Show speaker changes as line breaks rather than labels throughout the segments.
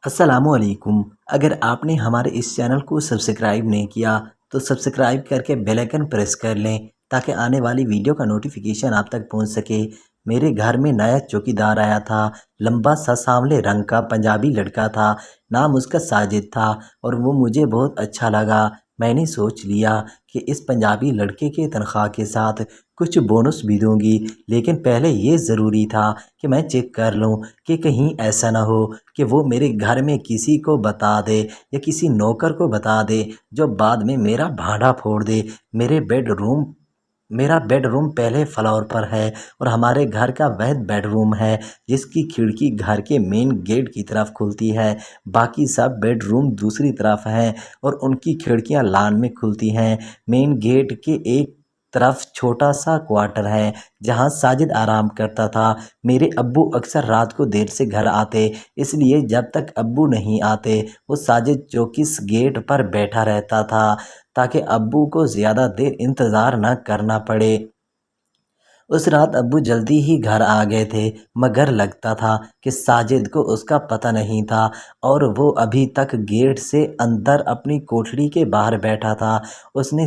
السلام علیکم۔ اگر آپ نے ہمارے اس چینل کو سبسکرائب نہیں کیا تو سبسکرائب کر کے بیل آئکن پریس کر لیں تاکہ آنے والی ویڈیو کا نوٹیفیکیشن آپ تک پہنچ سکے۔ میرے گھر میں نیا چوکیدار آیا تھا۔ لمبا سا سانولے رنگ کا پنجابی لڑکا تھا۔ نام اس کا ساجد تھا اور وہ مجھے بہت اچھا لگا۔ میں نے سوچ لیا کہ اس پنجابی لڑکے کے تنخواہ کے ساتھ کچھ بونس بھی دوں گی، لیکن پہلے یہ ضروری تھا کہ میں چیک کر لوں کہ کہیں ایسا نہ ہو کہ وہ میرے گھر میں کسی کو بتا دے یا کسی نوکر کو بتا دے جو بعد میں میرا بھانڈا پھوڑ دے۔ میرا بیڈ روم پہلے فلور پر ہے اور ہمارے گھر کا واحد بیڈ روم ہے جس کی کھڑکی گھر کے مین گیٹ کی طرف کھلتی ہے۔ باقی سب بیڈ روم دوسری طرف ہیں اور ان کی کھڑکیاں لان میں کھلتی ہیں۔ مین گیٹ کے ایک طرف چھوٹا سا کوارٹر ہے جہاں ساجد آرام کرتا تھا۔ میرے ابو اکثر رات کو دیر سے گھر آتے، اس لیے جب تک ابو نہیں آتے وہ ساجد چوکس گیٹ پر بیٹھا رہتا تھا تاکہ ابو کو زیادہ دیر انتظار نہ کرنا پڑے۔ اس رات ابو جلدی ہی گھر آ گئے تھے، مگر لگتا تھا کہ ساجد کو اس کا پتہ نہیں تھا اور وہ ابھی تک گیٹ سے اندر اپنی کوٹھڑی کے باہر بیٹھا تھا۔ اس نے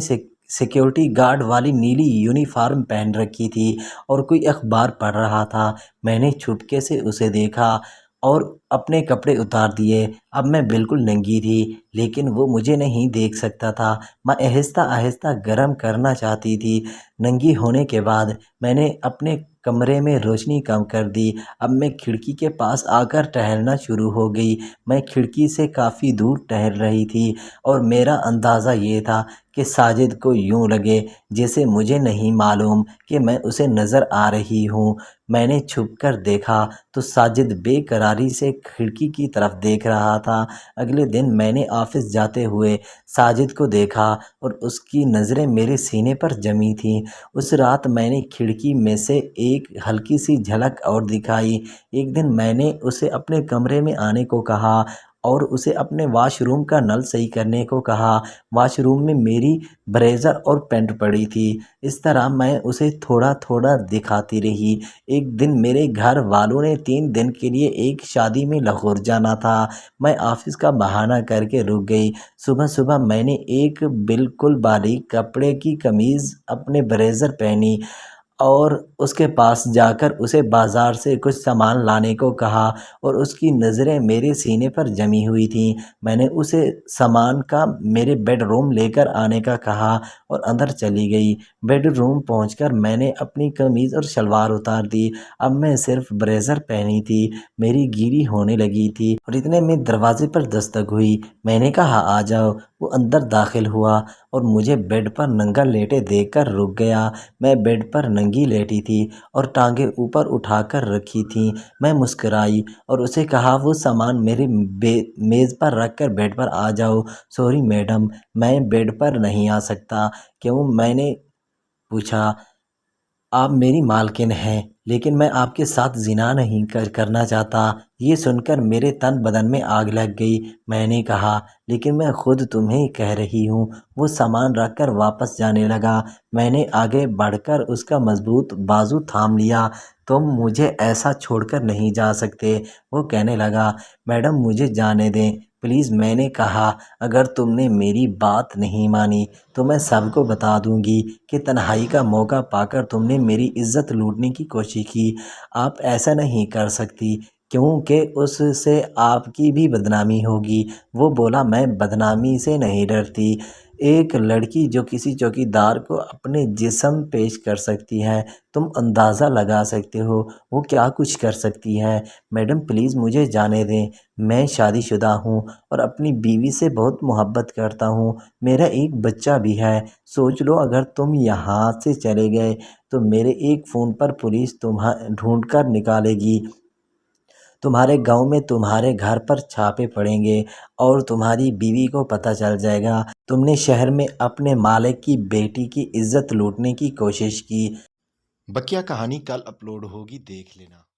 سیکیورٹی گارڈ والی نیلی یونیفارم پہن رکھی تھی اور کوئی اخبار پڑھ رہا تھا۔ میں نے چھپکے سے اسے دیکھا اور اپنے کپڑے اتار دیے۔ اب میں بالکل ننگی تھی لیکن وہ مجھے نہیں دیکھ سکتا تھا۔ میں آہستہ آہستہ گرم کرنا چاہتی تھی۔ ننگی ہونے کے بعد میں نے اپنے کمرے میں روشنی کم کر دی۔ اب میں کھڑکی کے پاس آ کر ٹہلنا شروع ہو گئی۔ میں کھڑکی سے کافی دور ٹہل رہی تھی اور میرا اندازہ یہ تھا کہ ساجد کو یوں لگے جیسے مجھے نہیں معلوم کہ میں اسے نظر آ رہی ہوں۔ میں نے چھپ کر دیکھا تو ساجد بے قراری سے کھڑکی کی طرف دیکھ رہا تھا۔ اگلے دن میں نے آفس جاتے ہوئے ساجد کو دیکھا اور اس کی نظریں میرے سینے پر جمی تھیں۔ اس رات میں نے کھڑکی میں سے ایک ہلکی سی جھلک اور دکھائی۔ ایک دن میں نے اسے اپنے کمرے میں آنے کو کہا اور اسے اپنے واش روم کا نل صحیح کرنے کو کہا۔ واش روم میں میری بریزر اور پینٹ پڑی تھی۔ اس طرح میں اسے تھوڑا تھوڑا دکھاتی رہی۔ ایک دن میرے گھر والوں نے 3 دن کے لیے ایک شادی میں لاہور جانا تھا۔ میں آفس کا بہانہ کر کے رک گئی۔ صبح صبح میں نے ایک بالکل باریک کپڑے کی قمیض اپنے بریزر پہنی اور اس کے پاس جا کر اسے بازار سے کچھ سامان لانے کو کہا اور اس کی نظریں میرے سینے پر جمی ہوئی تھیں۔ میں نے اسے سامان کا میرے بیڈ روم لے کر آنے کا کہا اور اندر چلی گئی۔ بیڈ روم پہنچ کر میں نے اپنی قمیض اور شلوار اتار دی۔ اب میں صرف بریزر پہنی تھی۔ میری گیلی ہونے لگی تھی اور اتنے میں دروازے پر دستک ہوئی۔ میں نے کہا آ جاؤ۔ وہ اندر داخل ہوا اور مجھے بیڈ پر ننگا لیٹے دیکھ کر رک گیا۔ میں بیڈ پر ننگی لیٹی تھی اور ٹانگیں اوپر اٹھا کر رکھی تھیں۔ میں مسکرائی اور اسے کہا وہ سامان میری میز پر رکھ کر بیڈ پر آ جاؤ۔ سوری میڈم، میں بیڈ پر نہیں آ سکتا۔ کیوں؟ میں نے پوچھا۔ آپ میری مالکن ہیں لیکن میں آپ کے ساتھ زنا نہیں کرنا چاہتا۔ یہ سن کر میرے تن بدن میں آگ لگ گئی۔ میں نے کہا لیکن میں خود تمہیں کہہ رہی ہوں۔ وہ سامان رکھ کر واپس جانے لگا۔ میں نے آگے بڑھ کر اس کا مضبوط بازو تھام لیا۔ تم مجھے ایسا چھوڑ کر نہیں جا سکتے۔ وہ کہنے لگا میڈم مجھے جانے دیں پلیز۔ میں نے کہا اگر تم نے میری بات نہیں مانی تو میں سب کو بتا دوں گی کہ تنہائی کا موقع پا کر تم نے میری عزت لوٹنے کی کوشش کی۔ آپ ایسا نہیں کر سکتی کیونکہ اس سے آپ کی بھی بدنامی ہوگی۔ وہ بولا میں بدنامی سے نہیں ڈرتی۔ ایک لڑکی جو کسی چوکیدار کو اپنے جسم پیش کر سکتی ہے، تم اندازہ لگا سکتے ہو وہ کیا کچھ کر سکتی ہے۔ میڈم پلیز مجھے جانے دیں۔ میں شادی شدہ ہوں اور اپنی بیوی سے بہت محبت کرتا ہوں۔ میرا ایک بچہ بھی ہے۔ سوچ لو اگر تم یہاں سے چلے گئے تو میرے ایک فون پر پولیس تمہیں ڈھونڈ کر نکالے گی۔ تمہارے گاؤں میں تمہارے گھر پر چھاپے پڑیں گے اور تمہاری بیوی کو پتہ چل جائے گا تم نے شہر میں اپنے مالک کی بیٹی کی عزت لوٹنے کی کوشش کی۔
بقیہ کہانی کل اپلوڈ ہوگی، دیکھ لینا۔